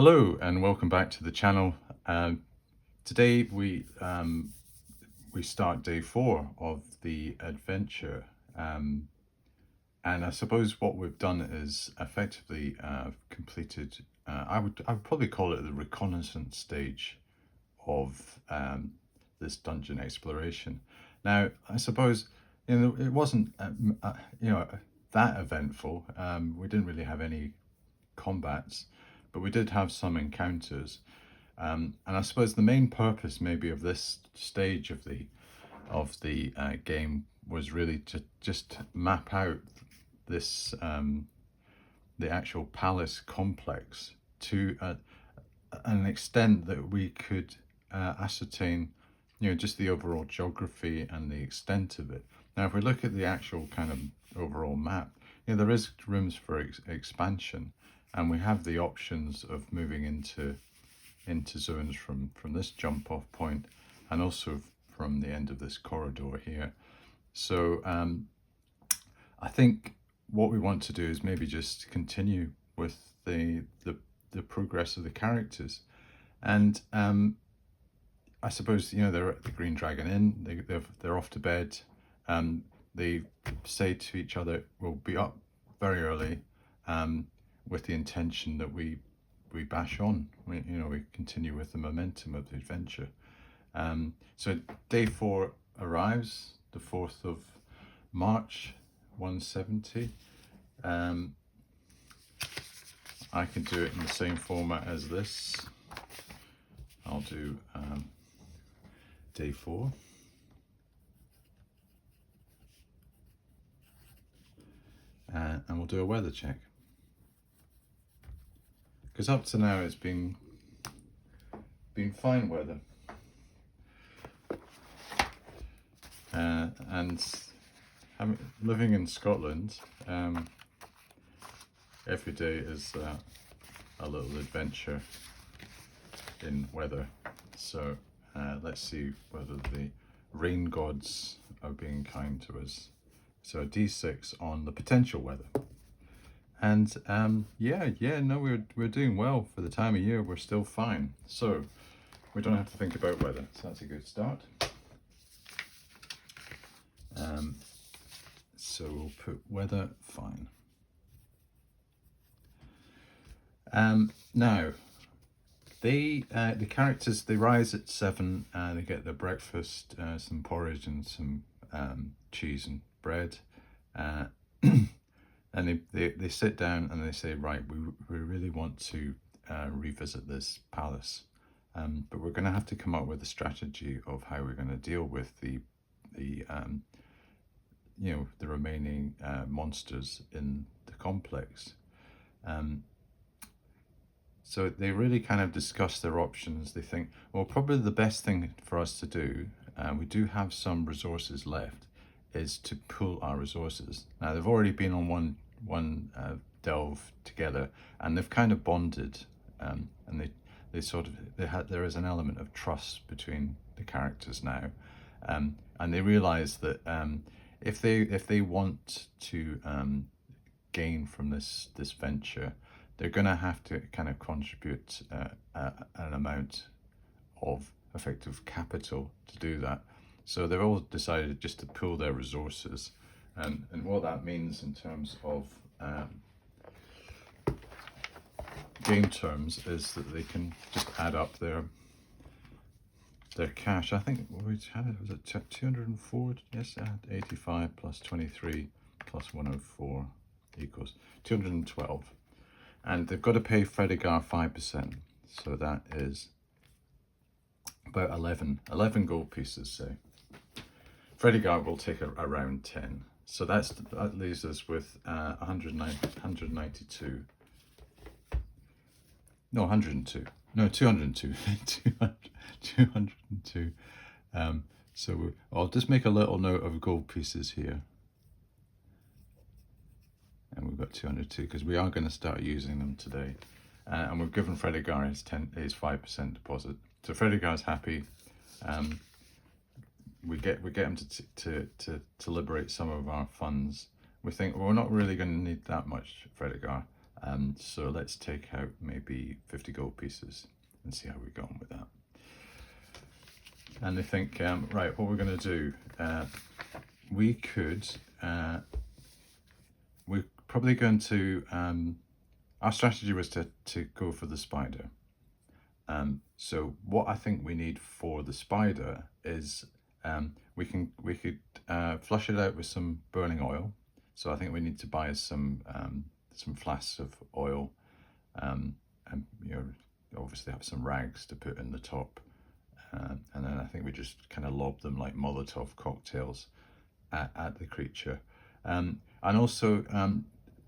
Hello and welcome back to the channel. Today we start day 4 of the adventure, and I suppose what we've done is effectively completed. I would probably call it the reconnaissance stage of this dungeon exploration. Now, I suppose it wasn't that eventful. We didn't really have any combats, but we did have some encounters. And I suppose the main purpose maybe of this stage of the game was really to just map out this the actual palace complex to an extent that we could ascertain, just the overall geography and the extent of it. Now, if we look at the actual kind of overall map, there is rooms for expansion, and we have the options of moving into zones from this jump off point, and also from the end of this corridor here. So I think what we want to do is maybe just continue with the progress of the characters. And I suppose they're at the Green Dragon Inn. They're off to bed. They say to each other, we'll be up very early, with the intention that we bash on. We continue with the momentum of the adventure. So day 4 arrives, the 4th of March 170. I can do it in the same format as this. I'll do day 4. And we'll do a weather check. Because up to now it's been fine weather. And living in Scotland, every day is a little adventure in weather. So let's see whether the rain gods are being kind to us. So a d6 on the potential weather. And we're doing well for the time of year. We're still fine. So we don't have to think about weather. So that's a good start. So we'll put weather fine. Now, the characters, they rise at 7 and they get their breakfast, some porridge and some cheese and bread. And they sit down and they say, right, we really want to revisit this palace, but we're going to have to come up with a strategy of how we're going to deal with the remaining monsters in the complex. So they really kind of discuss their options. They think, well, probably the best thing for us to do, we do have some resources left, is to pool our resources. Now, they've already been on one delve together, and they've kind of bonded, and there is an element of trust between the characters now, and they realize that if they want to gain from this venture, they're going to have to kind of contribute an amount of effective capital to do that. So they've all decided just to pool their resources, and what that means in terms of game terms is that they can just add up their cash. I think we had it, was it 204? Yes, 85 plus 23 plus 104 equals 212. And they've got to pay Fredegar 5%. So that is about 11 gold pieces, say. Fredegar will take around 10. So that leaves us with 192. No, 102. No, 202. 202. So I'll just make a little note of gold pieces here. And we've got 202 because we are going to start using them today. And we've given Fredegar his 5% deposit. So Fredegar's happy. We get him to liberate some of our funds. We think, well, we're not really going to need that much Fredegar. So let's take out maybe 50 gold pieces and see how we go on with that. And they think, right, what we're going to do, we could, we're probably going to, our strategy was to go for the spider. So what I think we need for the spider is we could flush it out with some burning oil. So I think we need to buy some flasks of oil, and obviously have some rags to put in the top, and then I think we just kind of lob them like Molotov cocktails at the creature, and also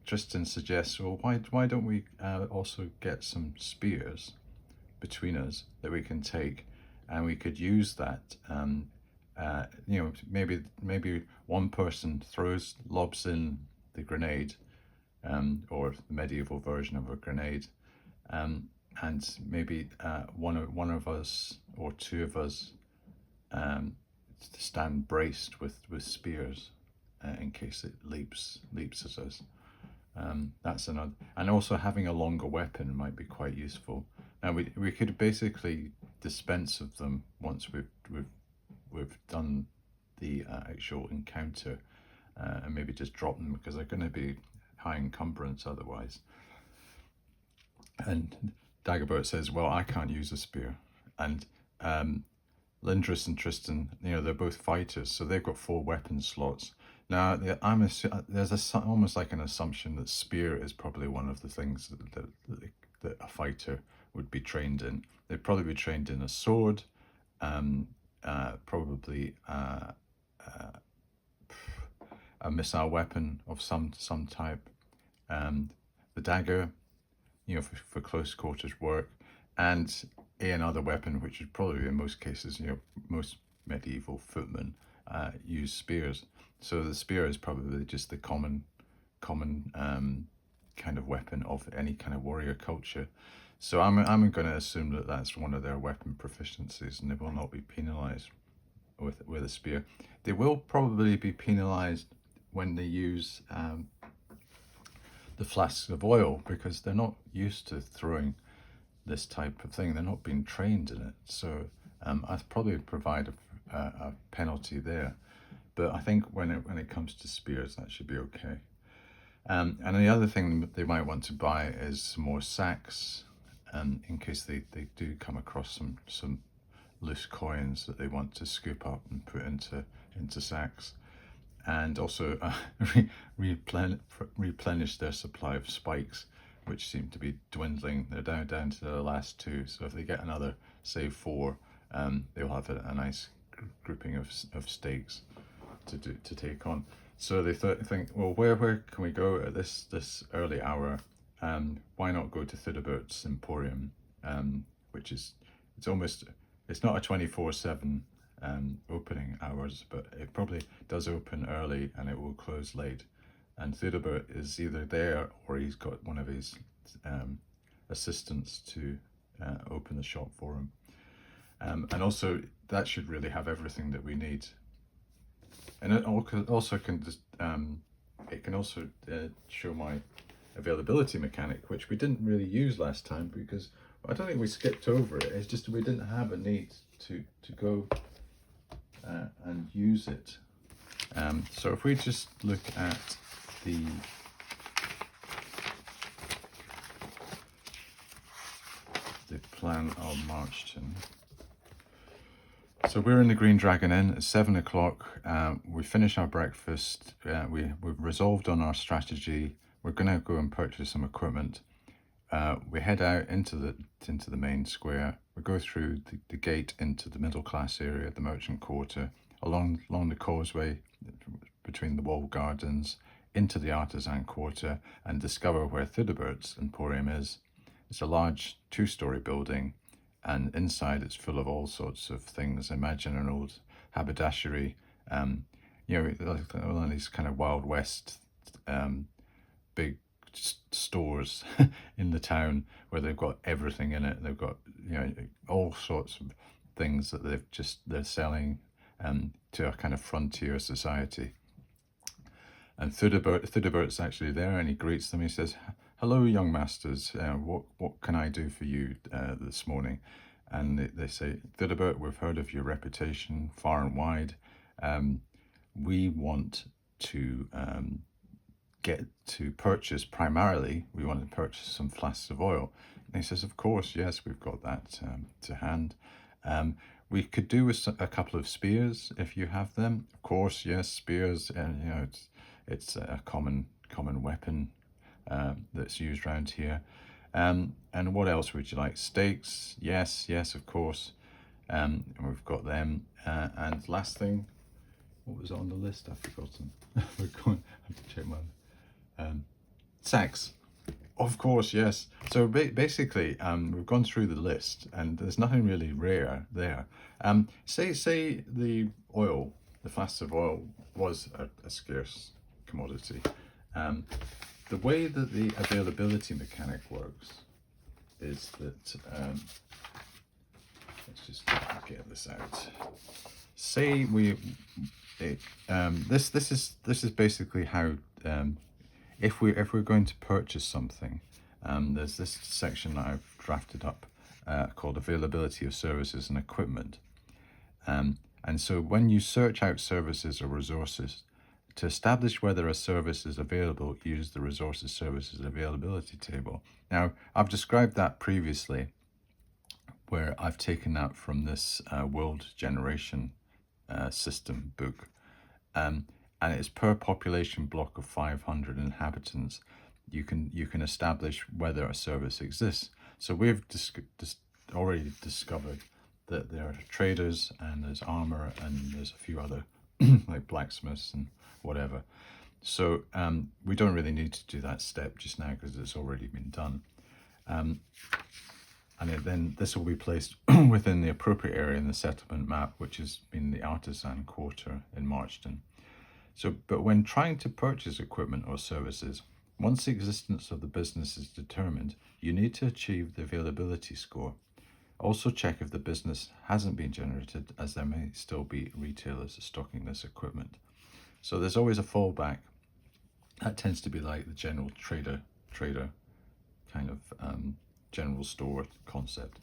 Tristan suggests, well, why don't we also get some spears between us that we can take, and we could use that. Maybe one person lobs in the grenade, or the medieval version of a grenade, and maybe one of us or two of us stand braced with spears in case it leaps at us. That's another, and also having a longer weapon might be quite useful. Now we could basically dispense of them once we've done the actual encounter, and maybe just drop them because they're going to be high encumbrance otherwise. And Dagobert says, well, I can't use a spear, and Lindris and Tristan, they're both fighters, so they've got 4 weapon slots. Now, there's almost like an assumption that spear is probably one of the things that a fighter would be trained in. They'd probably be trained in a sword, probably a missile weapon of some type, the dagger, for close quarters work, and another weapon, which is probably in most cases, most medieval footmen use spears. So the spear is probably just the common kind of weapon of any kind of warrior culture. So I'm going to assume that that's one of their weapon proficiencies, and they will not be penalised with a spear. They will probably be penalised when they use the flasks of oil, because they're not used to throwing this type of thing. They're not being trained in it. So I'd probably provide a penalty there. But I think when it comes to spears, that should be okay. And the other thing that they might want to buy is some more sacks, in case they do come across some loose coins that they want to scoop up and put into sacks. And also replenish their supply of spikes, which seem to be dwindling. They're down to the last 2. So if they get another, say, 4, they'll have a nice grouping of stakes to take on. So they think, well, where can we go at this early hour? Why not go to Thidabert's Emporium, which is it's not a 24/7 opening hours, but it probably does open early and it will close late. And Thidibert is either there or he's got one of his assistants to open the shop for him. And also that should really have everything that we need. And it also can just it can also show my availability mechanic, which we didn't really use last time because I don't think we skipped over it. It's just we didn't have a need to go and use it. So if we just look at the plan of Marchton. So we're in the Green Dragon Inn at 7 o'clock. We finish our breakfast. We've resolved on our strategy. We're going to go and purchase some equipment. We head out into the main square. We go through the gate into the middle class area, the merchant quarter, along the causeway between the walled gardens, into the artisan quarter, and discover where Thidabert's Emporium is. It's a large 2-story building, and inside it's full of all sorts of things. Imagine an old haberdashery, one of these kind of Wild West big stores in the town where they've got everything in it. They've got all sorts of things that they're selling to a kind of frontier society. And Thidabert's actually there, and he greets them. He says, hello, young masters. What can I do for you this morning? And they say, Thidibert, we've heard of your reputation far and wide. Um, we want to get to purchase primarily, we want to purchase some flasks of oil. And he says, of course, yes, we've got that to hand. We could do with a couple of spears if you have them. Of course, yes, spears, and it's a common weapon that's used around here. And what else would you like? Stakes, yes, of course. And we've got them. And last thing, what was on the list? I've forgotten. We're going. I have to check my sacks. Of course, yes. So basically, we've gone through the list, and there's nothing really rare there. Say the oil, the flasks of oil, was a scarce commodity. The way that the availability mechanic works is that let's just get this out. Say this is basically how if we're going to purchase something, there's this section that I've drafted up called availability of services and equipment. And so when you search out services or resources, to establish whether a service is available, use the resources services availability table. Now, I've described that previously, where I've taken that from this world generation system book. And it's per population block of 500 inhabitants. You can establish whether a service exists. So we've already discovered that there are traders and there's armor and there's a few other like blacksmiths and whatever. So we don't really need to do that step just now because it's already been done. And then this will be placed within the appropriate area in the settlement map, which has been the artisan quarter in Marchton. So, but when trying to purchase equipment or services, once the existence of the business is determined, you need to achieve the availability score. Also check if the business hasn't been generated, as there may still be retailers stocking this equipment. So there's always a fallback. That tends to be like the general trader kind of general store concept.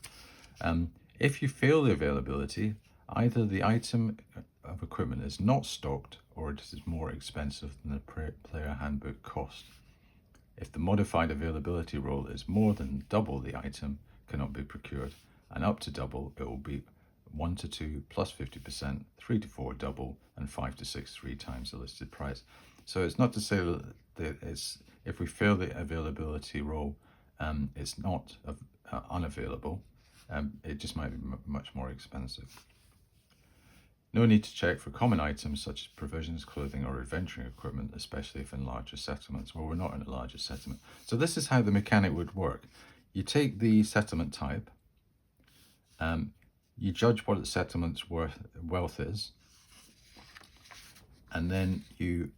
If you fail the availability, either the item of equipment is not stocked or it is more expensive than the player handbook cost. If the modified availability roll is more than double, the item cannot be procured, and up to double, it will be 1 to 2 plus 50%, 3 to 4 double, and 5 to 6 3 times the listed price. So it's not to say that it's if we fail the availability roll, it's not unavailable. It just might be much more expensive. No need to check for common items such as provisions, clothing, or adventuring equipment, especially if in larger settlements. Well, we're not in a larger settlement. So this is how the mechanic would work. You take the settlement type, you judge what the settlement's wealth is, and then you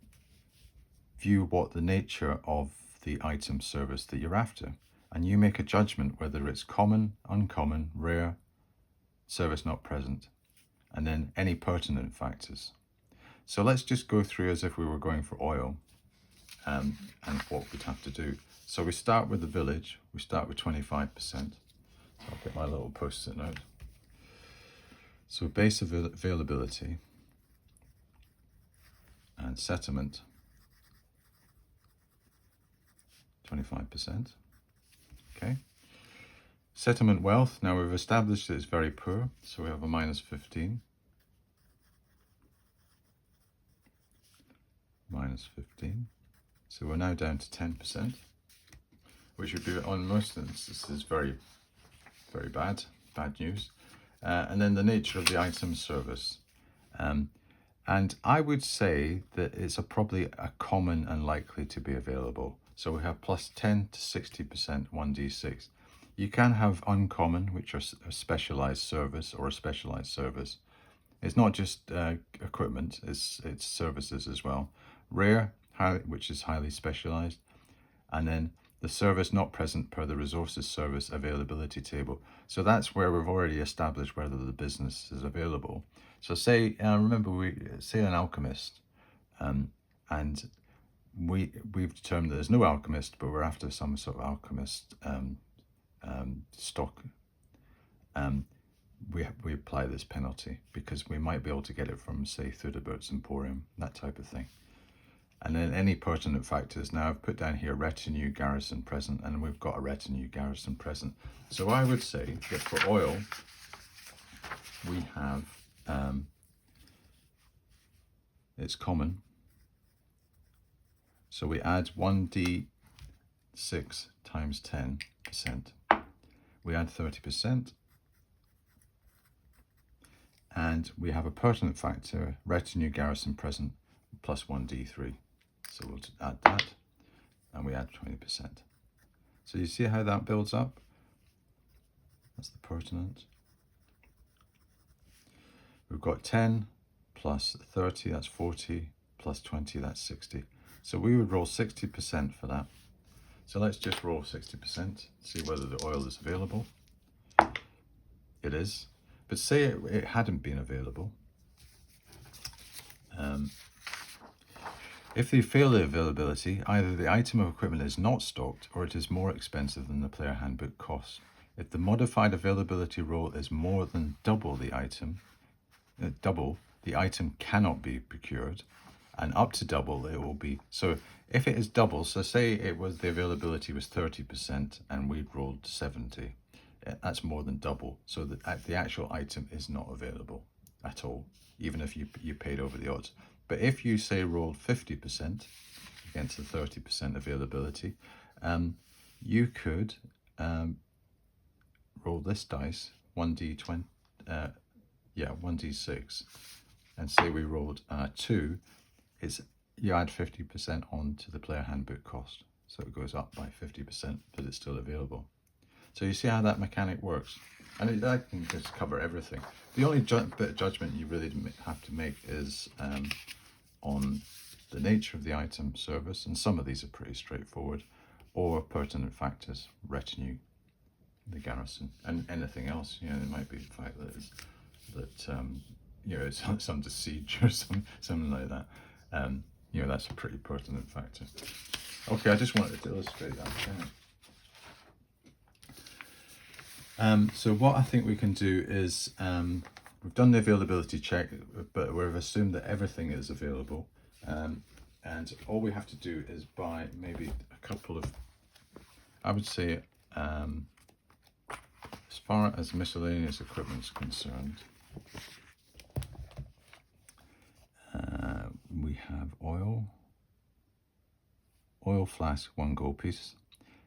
view what the nature of the item service that you're after. And you make a judgment whether it's common, uncommon, rare, service not present, and then any pertinent factors. So let's just go through as if we were going for oil and what we'd have to do. So we start with the village, we start with 25%. So I'll get my little post-it note. So base availability and settlement, 25%. Okay. Settlement wealth, now we've established that it's very poor, so we have a minus 15. Minus 15. So we're now down to 10%, which would be on most instances very, very bad news. And then the nature of the item service. And I would say that it's probably a common and likely to be available. So we have plus 10 to 60% 1d6. You can have uncommon, which are a specialized service or a specialized service. It's not just equipment, it's services as well. Rare, which is highly specialized. And then the service not present per the resources service availability table. So that's where we've already established whether the business is available. So say, remember, we say an alchemist, and we've determined that there's no alchemist, but we're after some sort of alchemist stock. We apply this penalty because we might be able to get it from, say, Thudebert's Emporium, that type of thing. And then any pertinent factors. Now I've put down here retinue, garrison present, and we've got a retinue, garrison present. So I would say that for oil, we have, it's common. So we add 1d6 times 10%. We add 30%. And we have a pertinent factor, retinue, garrison present, plus 1d3. So we'll add that, and we add 20%. So you see how that builds up? That's the pertinent. We've got 10 plus 30, that's 40, plus 20, that's 60. So we would roll 60% for that. So let's just roll 60%, see whether the oil is available. It is. But say it hadn't been available. If they fail the availability, either the item of equipment is not stocked or it is more expensive than the player handbook costs. If the modified availability roll is more than double the item cannot be procured, and up to double it will be. So if it is double, so say it was the availability was 30% and we'd rolled 70, that's more than double. So the actual item is not available at all, even if you paid over the odds. But if you say rolled 50% against the 30% availability, you could roll this dice, 1d20, 1d6, and say we rolled 2, you add 50% on to the player handbook cost. So it goes up by 50%, but it's still available. So you see how that mechanic works. And that can just cover everything. The only bit of judgment you really have to make is on the nature of the item, service, and some of these are pretty straightforward, or pertinent factors, retinue, the garrison, and anything else. You know, it might be the fact that you know, it's under siege or something like that. You know, that's a pretty pertinent factor. Okay, I just wanted to illustrate that. So what I think we can do is, we've done the availability check, but we've assumed that everything is available. And all we have to do is buy maybe a couple of, I would say, as far as miscellaneous equipment is concerned, we have oil flask, 1 gold piece.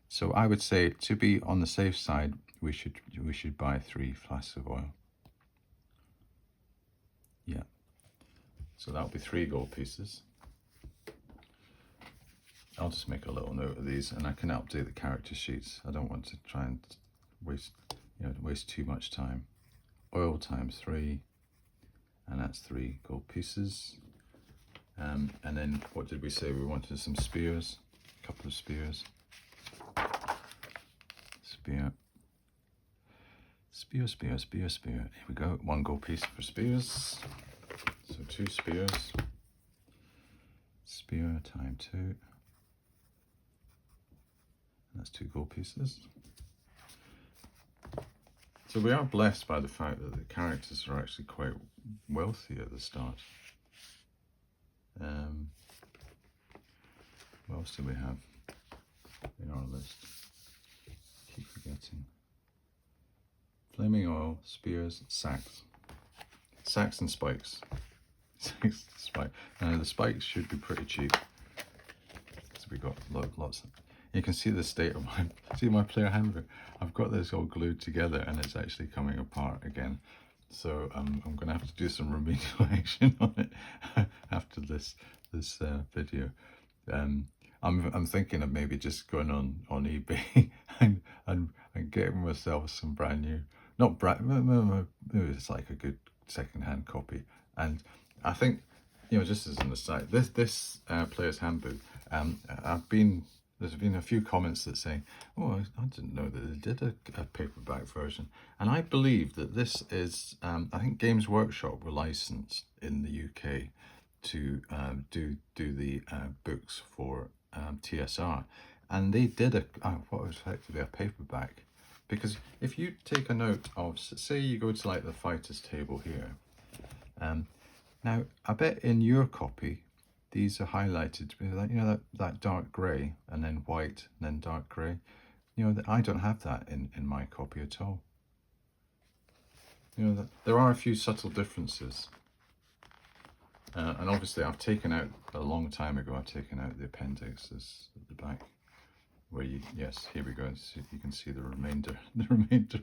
So I would say, to be on the safe side, we should buy 3 flasks of oil. Yeah. So that'll be 3 gold pieces. I'll just make a little note of these, and I can update the character sheets. I don't want to try and waste too much time. Oil times 3, and that's 3 gold pieces. And then what did we say? We wanted some spears, a couple of spears. Spear. Here we go. 1 gold piece for spears. So 2 spears. Spear time 2. And that's 2 gold pieces. So we are blessed by the fact that the characters are actually quite wealthy at the start. What else do we have in our list? Keep forgetting. Flaming oil, spears, sacks. Sacks and spikes. Now the spikes should be pretty cheap. So we got lots of. You can see the state of my player handbook. I've got this all glued together and it's actually coming apart again. So I'm going to have to do some remedial action on it after this video. I'm thinking of maybe just going on eBay and getting myself some brand new, not brand, maybe it's like a good second-hand copy. And I think, you know, just as an aside, this player's handbook, there's been a few comments that say, oh, I didn't know that they did a paperback version. And I believe that this is, I think Games Workshop were licensed in the UK to do the books for TSR, and they did what was effectively a paperback. Because if you take a note of, say you go to like the fighters table here, now I bet in your copy these are highlighted with like, you know, that dark grey and then white and then dark grey. You know, I don't have that in my copy at all. You know, there are a few subtle differences. And obviously I've taken out, a long time ago, I've taken out the appendixes at the back, where yes, here we go, you can see the remainder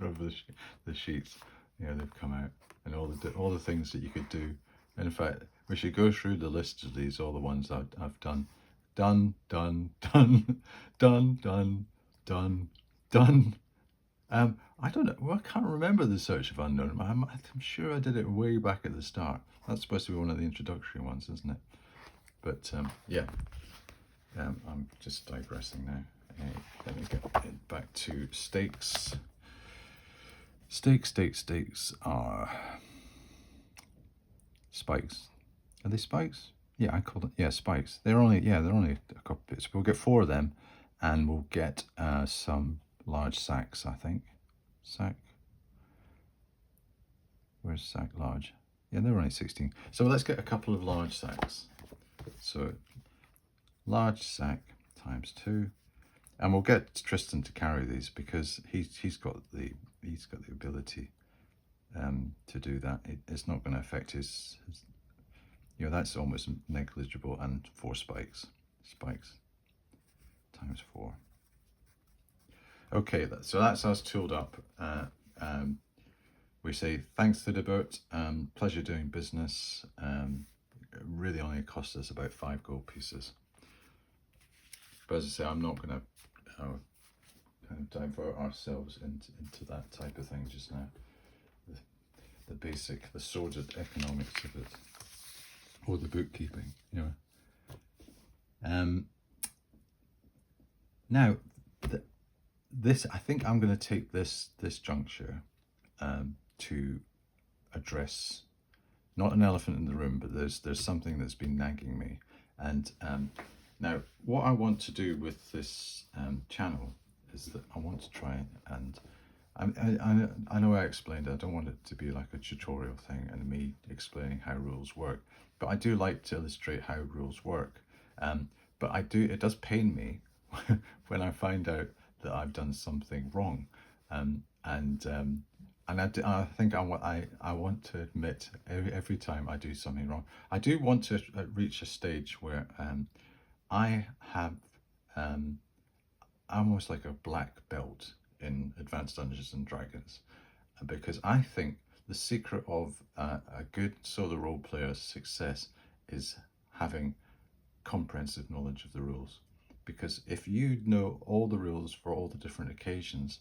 of the sheets. You know, they've come out, and all the things that you could do. And in fact, we should go through the list of these, all the ones I've done. Done, done, done, done, done, done, done. I don't know. Well, I can't remember the Search of Unknown. I'm sure I did it way back at the start. That's supposed to be one of the introductory ones, isn't it? But yeah, I'm just digressing now. Let me get back to stakes. Stakes are spikes. Are they spikes? Yeah, I called it. Yeah, spikes. They're only a couple bits. We'll get 4 of them, and we'll get some large sacks, I think. Sack. Where's sack large? Yeah, they're only 16. So let's get a couple of large sacks. So large sack times 2, and we'll get Tristan to carry these because he's got the ability to do that. It's not going to affect his. You know, that's almost negligible. And 4 spikes times 4. Okay, so that's us tooled up. We say thanks to the boat, pleasure doing business. It really only cost us about 5 gold pieces. But as I say, I'm not going to kind of divert ourselves into that type of thing just now. The basic, the sordid economics of it, or the bookkeeping, you know. Now, this, I think I'm going to take this juncture to address not an elephant in the room, but there's something that's been nagging me. And now what I want to do with this channel is that I want to try and I know I explained it. I don't want it to be like a tutorial thing and me explaining how rules work, but I do like to illustrate how rules work. But it does pain me when I find out that I've done something wrong, and I think I want to admit every time I do something wrong. I do want to reach a stage where I have almost like a black belt in Advanced Dungeons and Dragons, because I think the secret of a good solo role player's success is having comprehensive knowledge of the rules. Because if you know all the rules for all the different occasions,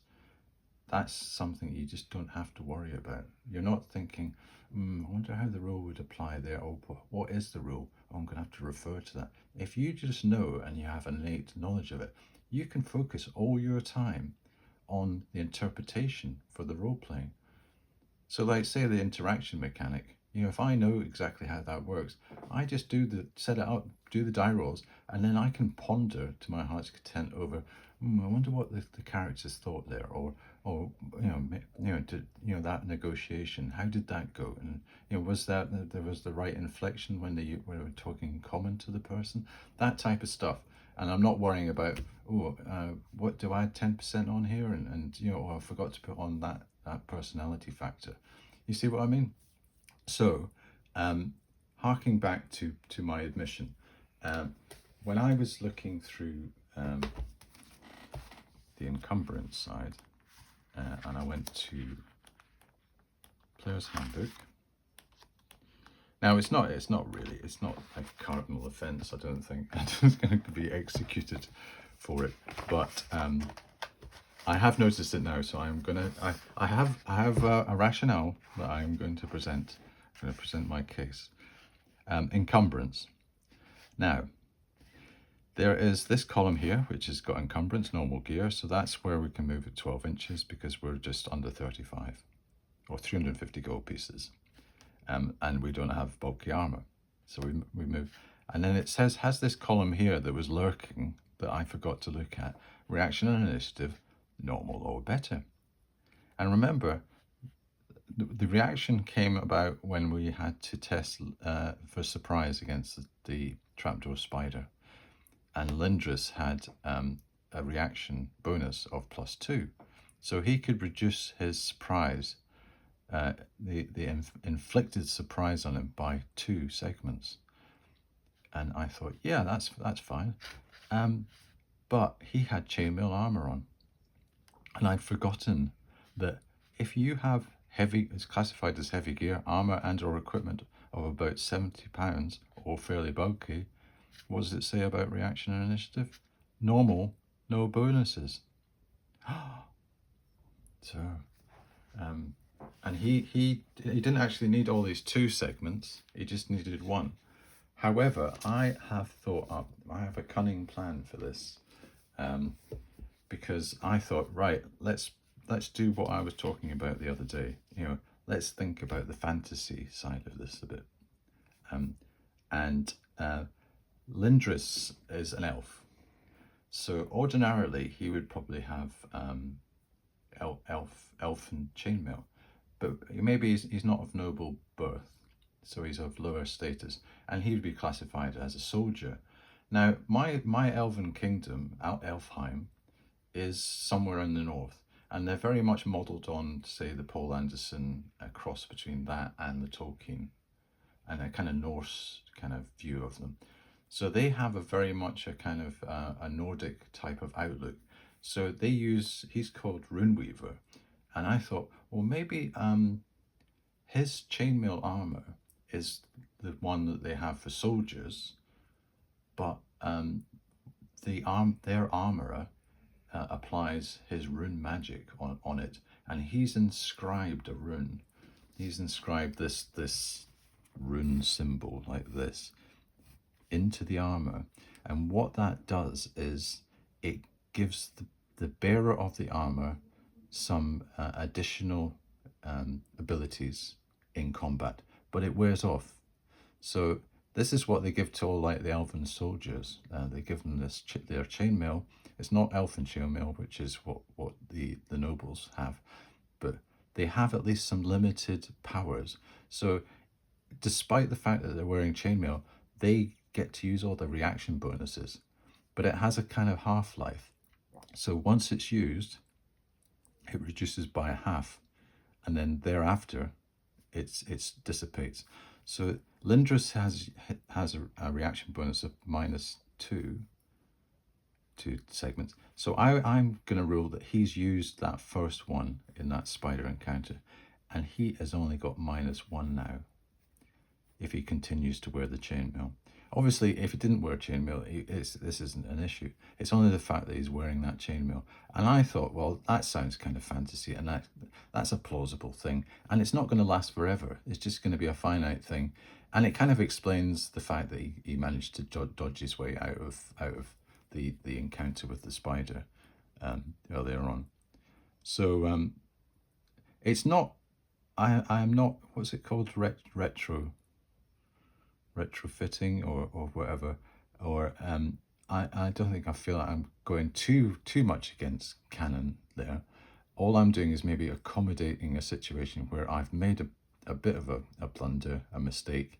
that's something you just don't have to worry about. You're not thinking, I wonder how the rule would apply there, or what is the rule? Oh, I'm going to have to refer to that. If you just know and you have innate knowledge of it, you can focus all your time on the interpretation for the role playing. So like, say the interaction mechanic, you know, if I know exactly how that works, I just set it up, do the die rolls, and then I can ponder to my heart's content over, I wonder what the characters thought there, or that negotiation, how did that go? And was there was the right inflection when they were talking common to the person, that type of stuff. And I'm not worrying about, what do I add 10% on here, and I forgot to put on that personality factor. You see what I mean? So, harking back to my admission, when I was looking through the encumbrance side, and I went to Player's Handbook. Now it's not a cardinal offence. I don't think it's going to be executed for it, but I have noticed it now, so I have a rationale that I'm going to present. I'm going to present my case. Encumbrance. Now, there is this column here, which has got encumbrance, normal gear, so that's where we can move it 12 inches because we're just under 35, or 350 gold pieces, and we don't have bulky armour. So we move. And then it says, has this column here that was lurking that I forgot to look at, reaction and initiative, normal or better. And remember, the reaction came about when we had to test for surprise against the trapdoor spider. And Lindris had a reaction bonus of +2. So he could reduce his surprise, the inflicted surprise on him by 2 segments. And I thought, yeah, that's fine. But he had chainmail armor on. And I'd forgotten that if you have heavy, it's classified as heavy gear, armor and or equipment of about 70 pounds or fairly bulky, what does it say about reaction and initiative? Normal, no bonuses. So, and he didn't actually need all these 2 segments. He just needed 1. However, I have a cunning plan for this, because I thought, right, let's do what I was talking about the other day. Let's think about the fantasy side of this a bit. And Lindris is an elf, so ordinarily he would probably have elfin chainmail, but maybe he's not of noble birth, so he's of lower status, and he would be classified as a soldier. Now, my elven kingdom, Elfheim, is somewhere in the north, and they're very much modelled on, say, the Paul Anderson cross between that and the Tolkien, and a kind of Norse kind of view of them. So they have a very much a kind of a Nordic type of outlook. So they use, he's called Runeweaver, and I thought, well, maybe his chainmail armor is the one that they have for soldiers, but their armorer applies his rune magic on it, and he's inscribed a rune. He's inscribed this rune symbol like this into the armor, and what that does is it gives the bearer of the armor some additional abilities in combat, but it wears off. So this is what they give to all like the elven soldiers. They give them their chainmail. It's not elfin chainmail, which is what the nobles have, but they have at least some limited powers. So despite the fact that they're wearing chainmail, they get to use all the reaction bonuses, but it has a kind of half-life. So once it's used, it reduces by 1/2, and then thereafter it dissipates. So Lindris has a reaction bonus of -2 segments. So I'm going to rule that he's used that first one in that spider encounter, and he has only got -1 now if he continues to wear the chainmail. Obviously, if he didn't wear chainmail, this isn't an issue. It's only the fact that he's wearing that chainmail. And I thought, well, that sounds kind of fantasy, and that's a plausible thing. And it's not going to last forever. It's just going to be a finite thing. And it kind of explains the fact that he managed to dodge his way out of the encounter with the spider earlier on. So it's not, I am not, what's it called, retrofitting or whatever, or I don't think I feel like I'm going too much against canon there. All I'm doing is maybe accommodating a situation where I've made a bit of a blunder, a mistake,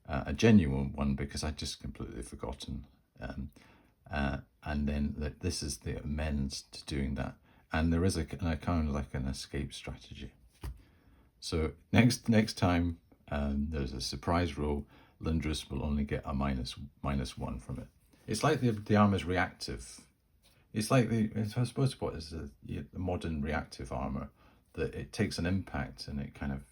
a genuine one, because I'd just completely forgotten, and then this is the amends to doing that, and there is a kind of like an escape strategy. So next time there's a surprise roll, Lindris will only get a -1 from it. It's like the armor's reactive. It's like I suppose what is the modern reactive armor, that it takes an impact and it kind of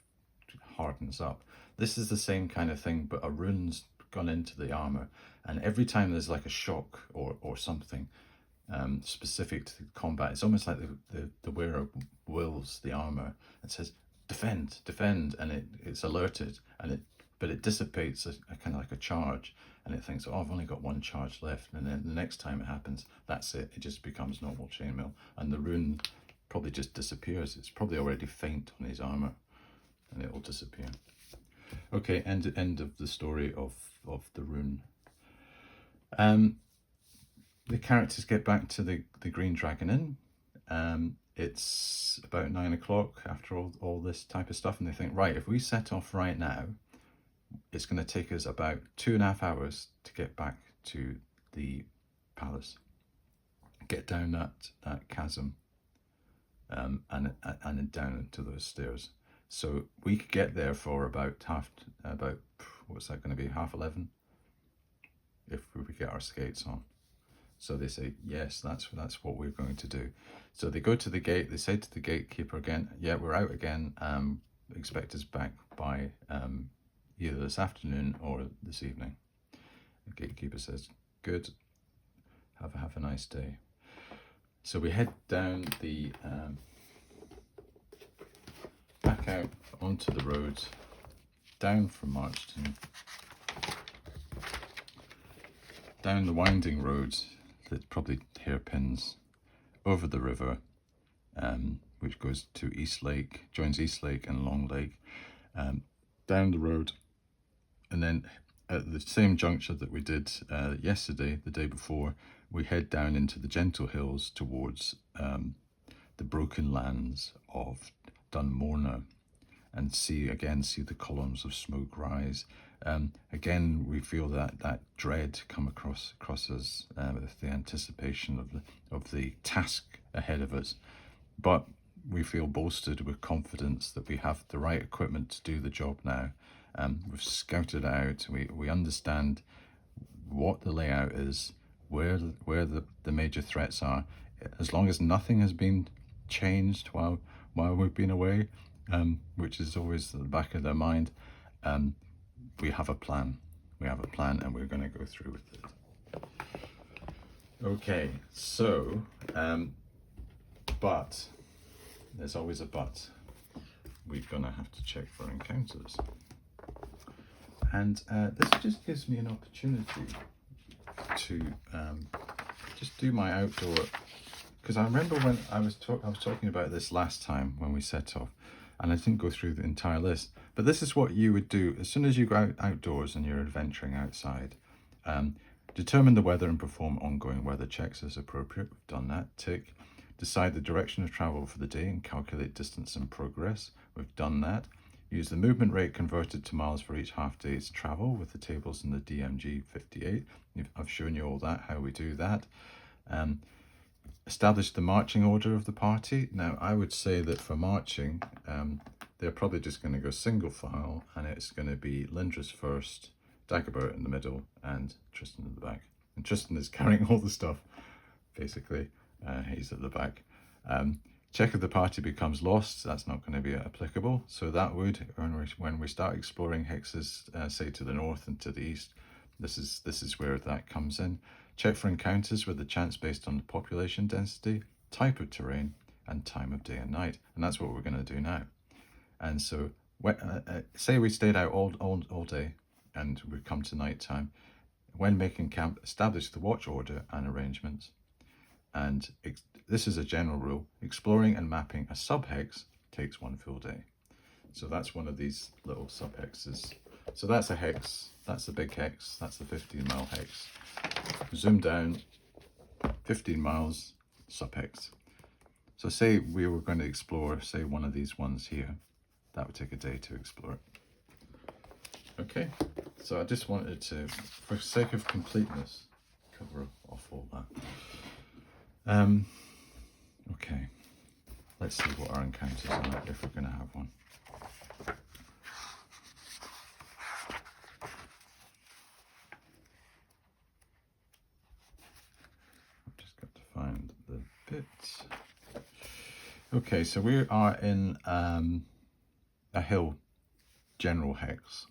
hardens up. This is the same kind of thing, but a rune's gone into the armor, and every time there's like a shock or something specific to combat, it's almost like the wearer wills the armor and says, defend, and it's alerted, but it dissipates a kind of like a charge, and it thinks, oh, I've only got 1 charge left, and then the next time it happens, that's it. It just becomes normal chainmail, and the rune probably just disappears. It's probably already faint on his armor, and it will disappear. Okay, end of the story of the rune. The characters get back to the Green Dragon Inn. It's about 9 o'clock after all this type of stuff, and they think, right, if we set off right now, it's going to take us about 2.5 hours to get back to the palace, get down that chasm, and then down into those stairs. So we could get there for about what's that going to be, 11:30, if we get our skates on. So they say, yes, that's what we're going to do. So they go to the gate. They say to the gatekeeper again, yeah, we're out again. Expect us back by either this afternoon or this evening. The gatekeeper says, good. Have a nice day. So we head down the back out onto the road, down from Marchton, down the winding road that probably hairpins over the river, which goes to East Lake, joins East Lake and Long Lake, down the road, and then at the same juncture that we did yesterday, the day before, we head down into the gentle hills towards the broken lands of Dunmorna, and see the columns of smoke rise. Again, we feel that dread come across us with the anticipation of the task ahead of us. But we feel bolstered with confidence that we have the right equipment to do the job now. We've scouted out. We understand what the layout is, where the major threats are. As long as nothing has been changed while we've been away, which is always at the back of their mind, we have a plan. And we're going to go through with it. Okay, so, but, there's always a but. We're going to have to check for encounters. And this just gives me an opportunity to just do my outdoor, because I remember when I was talking about this last time when we set off, and I didn't go through the entire list, but this is what you would do as soon as you go outdoors and you're adventuring outside. Determine the weather and perform ongoing weather checks as appropriate. We've done that, tick. Decide the direction of travel for the day and calculate distance and progress. We've done that. Use the movement rate converted to miles for each half day's travel with the tables in the DMG 58. I've shown you all that, how we do that. Establish the marching order of the party. Now, I would say that for marching, they're probably just going to go single file, and it's going to be Lindris first, Dagobert in the middle, and Tristan at the back. And Tristan is carrying all the stuff, basically. He's at the back. Check if the party becomes lost. That's not going to be applicable. So that would, when we start exploring hexes, say to the north and to the east, this is where that comes in. Check for encounters with the chance based on the population density, type of terrain, and time of day and night. And that's what we're going to do now. And so, say we stayed out all day and we come to night time. When making camp, establish the watch order and arrangements. And this is a general rule. Exploring and mapping a sub-hex takes 1 full day. So that's one of these little sub-hexes. So that's a hex, that's the big hex, that's the 15-mile hex. Zoom down, 15 miles, sub-hex. So say we were going to explore, say, one of these ones here. That would take a day to explore it. Okay, so I just wanted to, for sake of completeness, cover off all that. Okay, let's see what our encounters are, if we're going to have one. I've just got to find the bits. Okay, so we are in a hill general hex,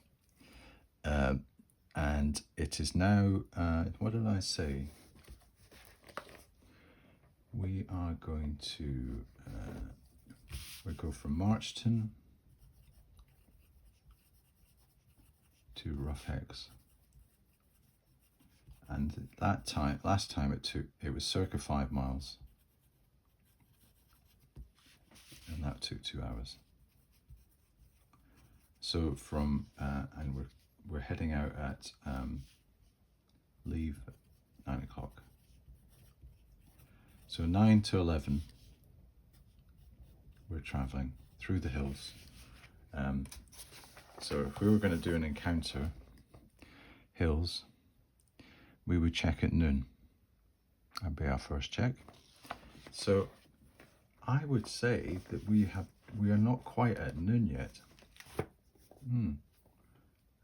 and it is now, what did I say? We are going to, we go from Marchton to rough hex, and last time it was circa 5 miles, and that took 2 hours. So from, and we're heading out at leave at 9 o'clock. So 9 to 11, we're traveling through the hills. So if we were going to do an encounter hills, we would check at noon. That'd be our first check. So I would say that we are not quite at noon yet.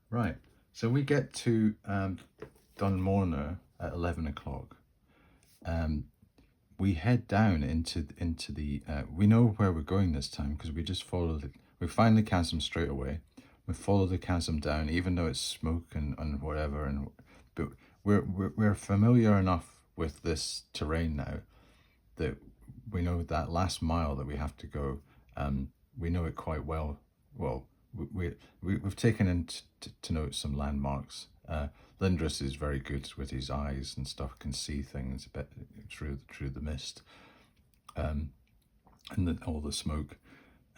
Right. So we get to Dunmorna at 11 o'clock. We head down into the. We know where we're going this time because we just follow we find the chasm straight away. We follow the chasm down, even though it's smoke and whatever. But we're familiar enough with this terrain now that we know that last mile that we have to go. We know it quite well. Well, we've taken in to note some landmarks. Lindris is very good with his eyes and stuff, can see things a bit through the mist, and all the smoke.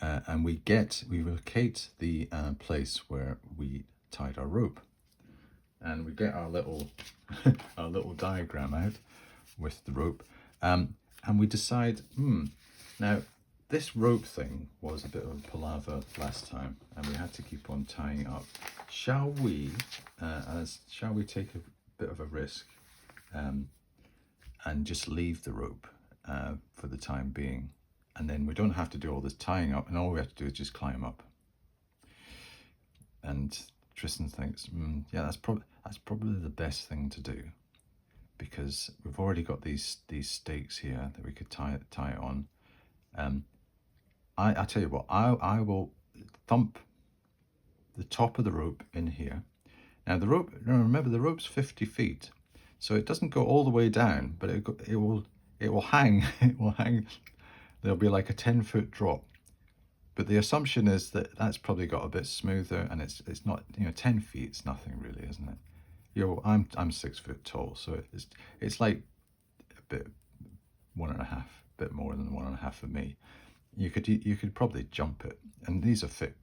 And we locate the place where we tied our rope, and we get our little our little diagram out with the rope, and we decide, now this rope thing was a bit of a palaver last time, and we had to keep on tying it up. Shall we take a bit of a risk, and just leave the rope for the time being, and then we don't have to do all this tying up, and all we have to do is just climb up. And Tristan thinks, yeah, that's probably the best thing to do, because we've already got these stakes here that we could tie it on. I tell you what, I will thump the top of the rope in here. Now the rope, remember the rope's 50 feet, so it doesn't go all the way down, but it will hang. It will hang. There'll be like a 10-foot drop, but the assumption is that that's probably got a bit smoother, and it's not, 10 feet. It's nothing really, isn't it? I'm 6 foot tall, so it's like a bit 1.5, bit more than 1.5 for me. You could probably jump it, and these are fit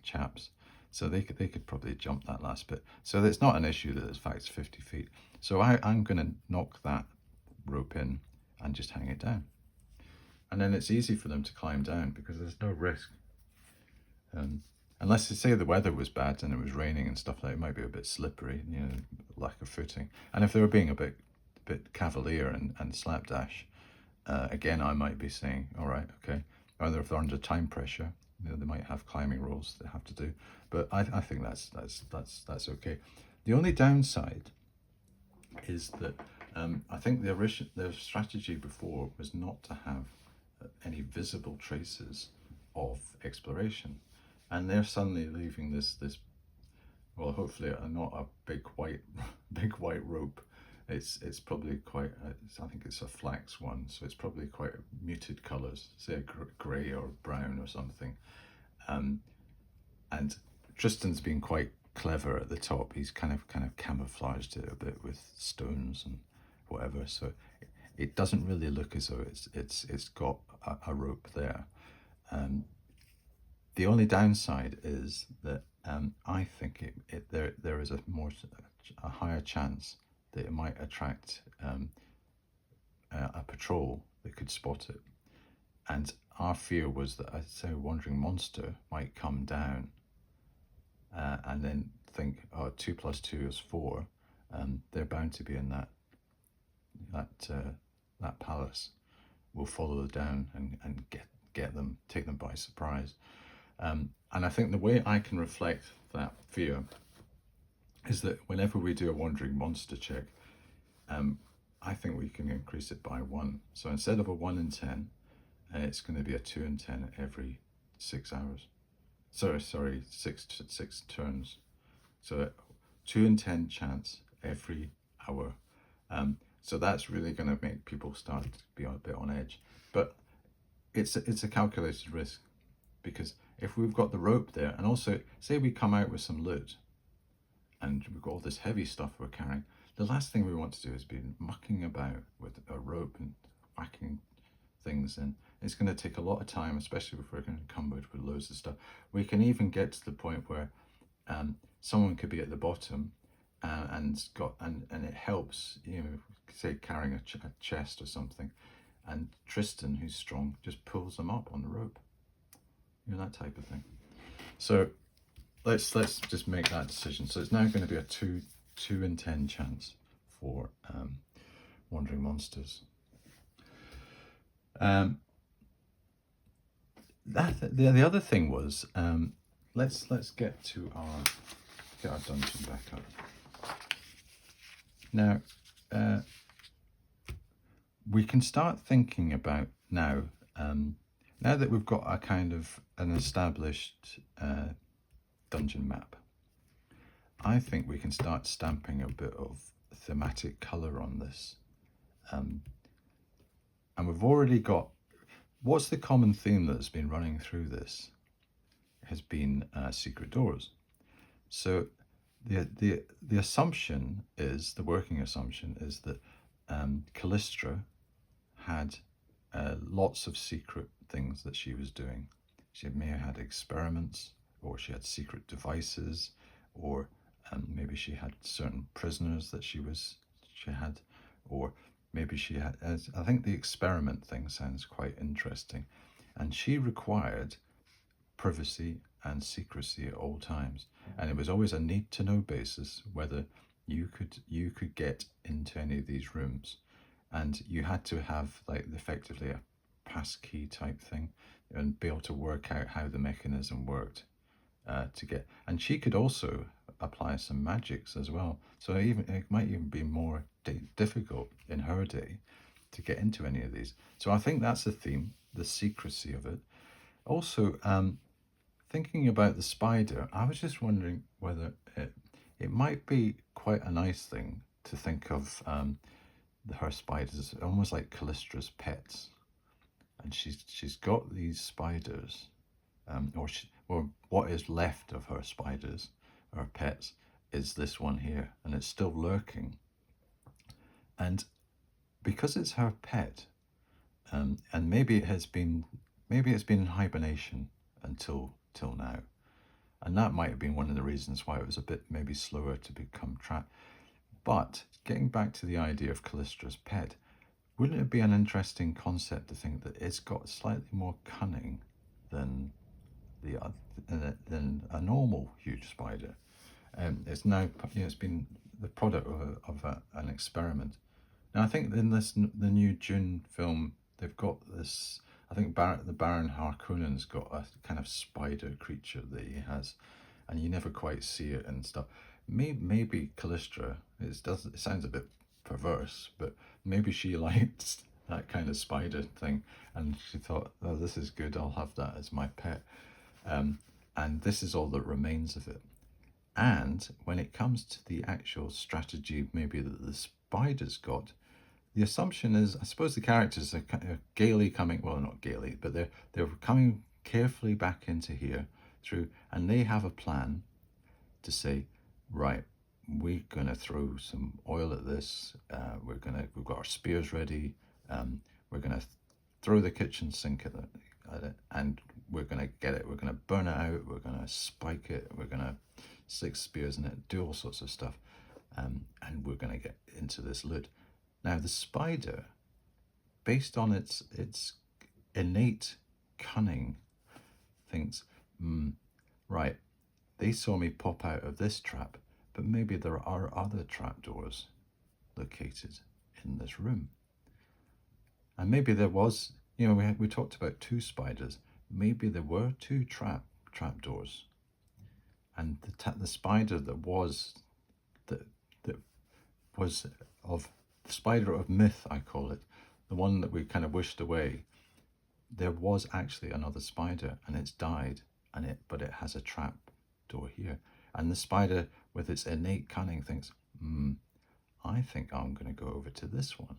chaps, so they could probably jump that last bit. So it's not an issue that in fact it's 50 feet. So I'm going to knock that rope in and just hang it down, and then it's easy for them to climb down because there's no risk. Unless they say the weather was bad and it was raining and stuff like that, it might be a bit slippery, lack of footing. And if they were being a bit cavalier and slapdash, again, I might be saying, all right, okay. Either if they're under time pressure, they might have climbing rules they have to do. But I think that's okay. The only downside is that I think the strategy before was not to have any visible traces of exploration, and they're suddenly leaving this well, hopefully not a big white rope. It's probably quite, I think it's a flax one, so it's probably quite muted colours, say a grey or brown or something. And Tristan's been quite clever at the top. He's kind of camouflaged it a bit with stones and whatever, so it doesn't really look as though it's got a rope there. The only downside is that I think there is a higher chance that it might attract a patrol that could spot it. And our fear was that, I'd say, a wandering monster might come down and then think, oh, 2 + 2 is 4. They're bound to be in that palace. We'll follow them down and get them, take them by surprise. And I think the way I can reflect that fear is that whenever we do a wandering monster check, I think we can increase it by 1. So instead of a 1 in 10, it's going to be a 2 in 10 every 6 hours. Sorry, six turns. So 2 in 10 chance every hour. So that's really going to make people start to be a bit on edge. But it's a calculated risk, because if we've got the rope there, and also say we come out with some loot, and we've got all this heavy stuff we're carrying, the last thing we want to do is be mucking about with a rope and whacking things in. It's going to take a lot of time, especially if we're encumbered with loads of stuff. We can even get to the point where Someone could be at the bottom, and it helps, say carrying a chest or something, and Tristan, who's strong, just pulls them up on the rope, that type of thing. So let's just make that decision. So it's now going to be a 2 in 10 chance for Wandering Monsters. The other thing was, let's get our dungeon back up. Now, we can start thinking about now that we've got a kind of an established dungeon map. I think we can start stamping a bit of thematic colour on this. And we've already got, what's the common theme that's been running through this? Has been secret doors. So the assumption is, the working assumption is that Callistra had lots of secret things that she was doing. She may have had experiments, or she had secret devices, or maybe she had certain prisoners that she had, or maybe she had, I think the experiment thing sounds quite interesting. And she required privacy and secrecy at all times. And it was always a need to know basis whether you could get into any of these rooms. And you had to have like effectively a passkey type thing and be able to work out how the mechanism worked to get. And she could also apply some magics as well. So it might even be more difficult in her day to get into any of these. So I think that's the theme, the secrecy of it. Also, thinking about the spider, I was just wondering whether it might be quite a nice thing to think of her spiders almost like Callistra's pets, and she's got these spiders, or what is left of her spiders, her pets, is this one here, and it's still lurking. And because it's her pet, and maybe it's been in hibernation till now, and that might have been one of the reasons why it was a bit maybe slower to become trapped. But getting back to the idea of Callistra's pet, wouldn't it be an interesting concept to think that it's got slightly more cunning than a normal huge spider? It's now, it's been the product of an experiment. Now I think in the new Dune film, they've got this. I think the Baron Harkonnen's got a kind of spider creature that he has, and you never quite see it and stuff. Maybe Callistra, it sounds a bit perverse, but maybe she liked that kind of spider thing, and she thought, oh, this is good, I'll have that as my pet. And this is all that remains of it. And when it comes to the actual strategy maybe that the spider's got, the assumption is, I suppose the characters are gaily coming, well, not gaily, but they're coming carefully back into here through, and they have a plan to say, right, we're going to throw some oil at this, we've got our spears ready, we're going to throw the kitchen sink at it, and we're going to get it, we're going to burn it out, we're going to spike it, we're going to stick spears in it, do all sorts of stuff, and we're going to get into this loot. Now the spider, based on its innate cunning, thinks, right, they saw me pop out of this trap, but maybe there are other trapdoors located in this room. And maybe there was, we talked about 2 spiders. Maybe there were 2 trapdoors. And the spider that was of the spider of myth, I call it, the one that we kind of wished away, there was actually another spider, and it's died, but it has a trap door here. And the spider, with its innate cunning, thinks, I think I'm going to go over to this one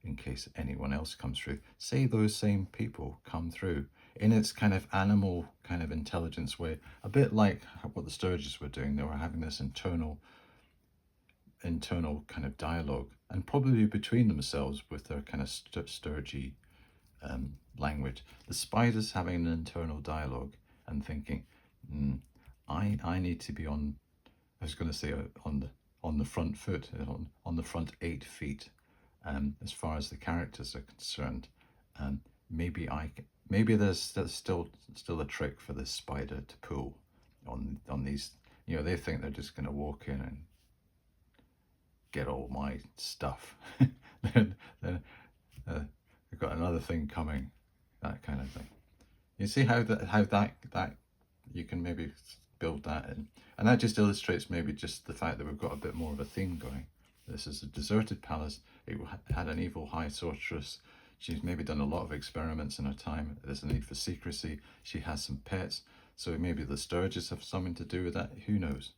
in case anyone else comes through. Say those same people come through in its kind of animal kind of intelligence way, a bit like what the Sturges were doing. They were having this internal kind of dialogue, and probably between themselves with their kind of Sturgy language. The spider's having an internal dialogue and thinking, I need to be on, I was going to say on the front foot, on the front 8 feet, as far as the characters are concerned. Maybe maybe there's still a trick for this spider to pull on these. You know, they think they're just going to walk in and get all my stuff. then they've got another thing coming, that kind of thing. You see how that you can maybe build that in, and that just illustrates maybe just the fact that we've got a bit more of a theme going. This is a deserted palace. It had an evil high sorceress. She's maybe done a lot of experiments in her time. There's a need for secrecy. She has some pets, so maybe the Sturges have something to do with that. Who knows?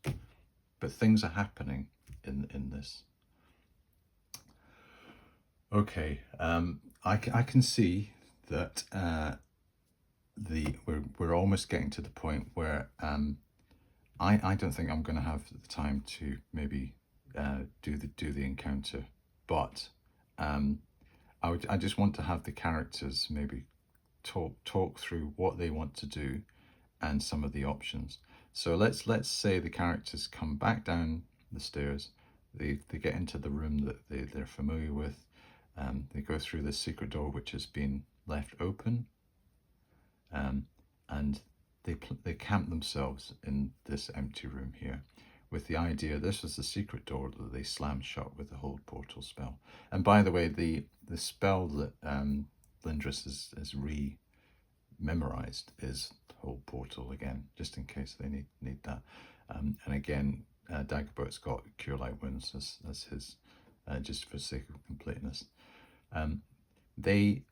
But things are happening in this. Okay, I can see that we're almost getting to the point where I don't think I'm going to have the time to maybe do the encounter, but I just want to have the characters maybe talk through what they want to do and some of the options. So let's say the characters come back down the stairs. They get into the room that they're familiar with. They go through this secret door which has been left open, and they camp themselves in this empty room here, with the idea this was the secret door that they slammed shut with the hold portal spell. And by the way, the spell that Lindris has memorized is hold portal again, just in case they need that. And again, Dagobert's got Cure Light Wounds as his, just for sake of completeness. They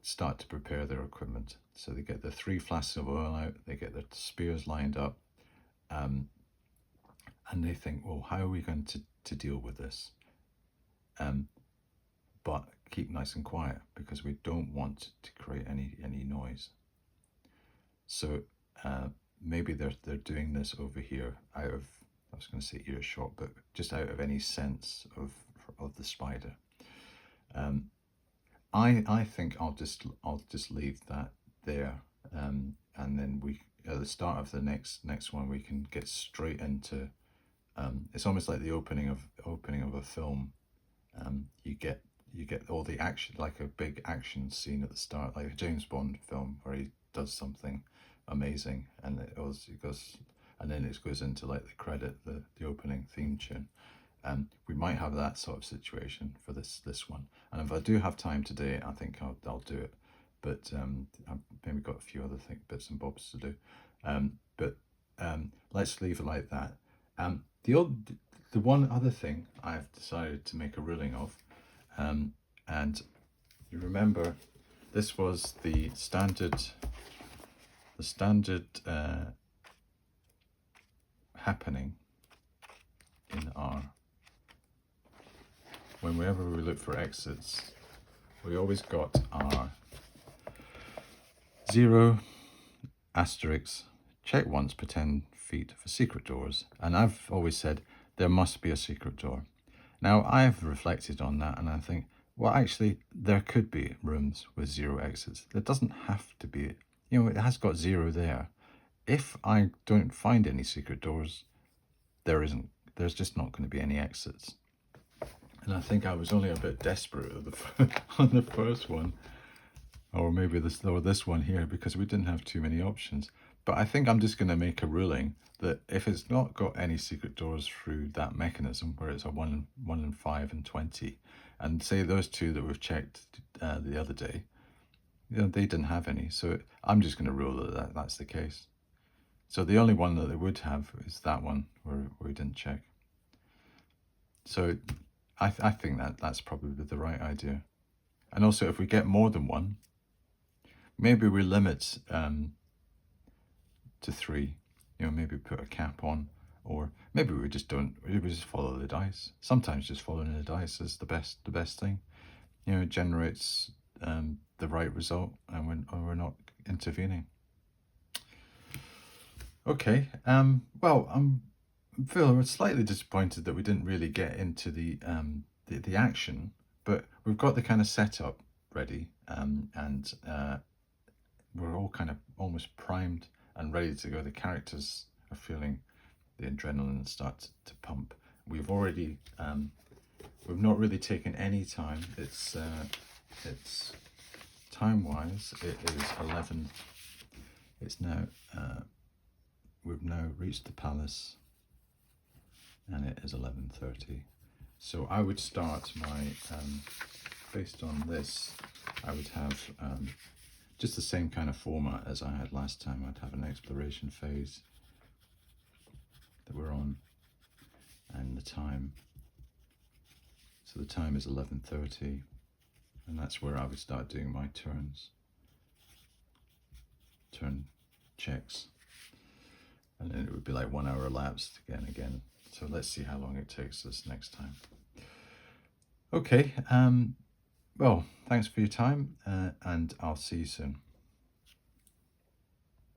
start to prepare their equipment. So they get their 3 flasks of oil out, they get their spears lined up, and they think, well, how are we going to deal with this? But keep nice and quiet, because we don't want to create any noise. So maybe they're doing this over here out of, I was going to say earshot, but just out of any sense of the spider. I think I'll just leave that there, and then we at the start of the next one we can get straight into. It's almost like the opening of a film. You get all the action, like a big action scene at the start, like a James Bond film where he does something amazing, and it goes, and then it goes into like the credit, the opening theme tune. We might have that sort of situation for this one, and if I do have time today, I think I'll do it. But I've maybe got a few other bits and bobs to do. But let's leave it like that. The one other thing I've decided to make a ruling of, and you remember, this was the standard happening in our. Whenever we look for exits, we always got our 0 asterisk check once per 10 feet for secret doors, and I've always said there must be a secret door. Now I've reflected on that, and I think, well, actually there could be rooms with 0 exits. There doesn't have to be, you know, it has got 0 there. If I don't find any secret doors, there's just not going to be any exits. And I think I was only a bit desperate on the first one, or maybe this one here, because we didn't have too many options. But I think I'm just going to make a ruling that if it's not got any secret doors through that mechanism, where it's a 1 and 5 and 20, and say those 2 that we've checked the other day, you know, they didn't have any. So I'm just going to rule that that's the case. So the only one that they would have is that one where we didn't check. So I think that's probably the right idea. And also, if we get more than one, maybe we limit to 3. You know, maybe put a cap on, or maybe we just don't. We just follow the dice. Sometimes just following the dice is the best thing. You know, it generates the right result, and we're not intervening. Okay. Well, I'm feeling slightly disappointed that we didn't really get into the action, but we've got the kind of setup ready, and we're all kind of almost primed and ready to go. The characters are feeling the adrenaline start to pump. We've already, we've not really taken any time. It's time-wise, it is 11. It's now, we've now reached the palace, and it is 11:30. So I would start my, based on this, I would have just the same kind of format as I had last time. I'd have an exploration phase that we're on, and the time. So the time is 11:30, and that's where I would start doing my turn checks, and then it would be like 1 hour elapsed again. So let's see how long it takes us next time. Okay, well, thanks for your time, and I'll see you soon.